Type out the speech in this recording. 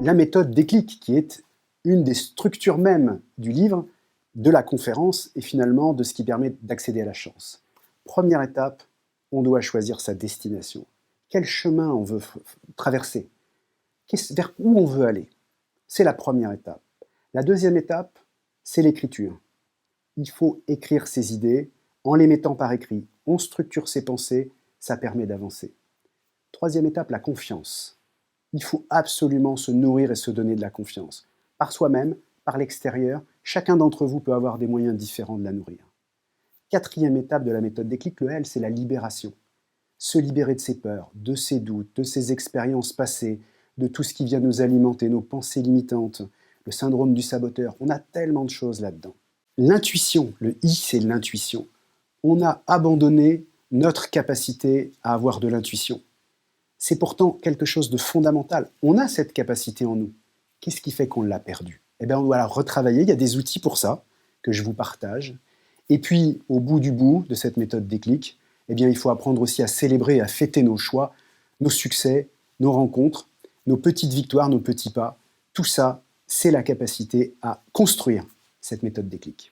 la méthode déclic, qui est une des structures même du livre, de la conférence et finalement de ce qui permet d'accéder à la chance. Première étape, on doit choisir sa destination. Quel chemin on veut traverser? Vers où on veut aller? C'est la première étape. La deuxième étape, c'est l'écriture. Il faut écrire ses idées en les mettant par écrit. On structure ses pensées, ça permet d'avancer. Troisième étape, la confiance. Il faut absolument se nourrir et se donner de la confiance. Par soi-même, par l'extérieur, chacun d'entre vous peut avoir des moyens différents de la nourrir. Quatrième étape de la méthode déclic, le L, c'est la libération. Se libérer de ses peurs, de ses doutes, de ses expériences passées, de tout ce qui vient nous alimenter, nos pensées limitantes, le syndrome du saboteur. On a tellement de choses là-dedans. L'intuition, le I, c'est l'intuition. On a abandonné notre capacité à avoir de l'intuition. C'est pourtant quelque chose de fondamental. On a cette capacité en nous. Qu'est-ce qui fait qu'on l'a perdue? Eh bien, on doit la retravailler. Il y a des outils pour ça que je vous partage. Et puis, au bout du bout de cette méthode déclic, eh bien, il faut apprendre aussi à célébrer et à fêter nos choix, nos succès, nos rencontres, nos petites victoires, nos petits pas. Tout ça, c'est la capacité à construire cette méthode déclic.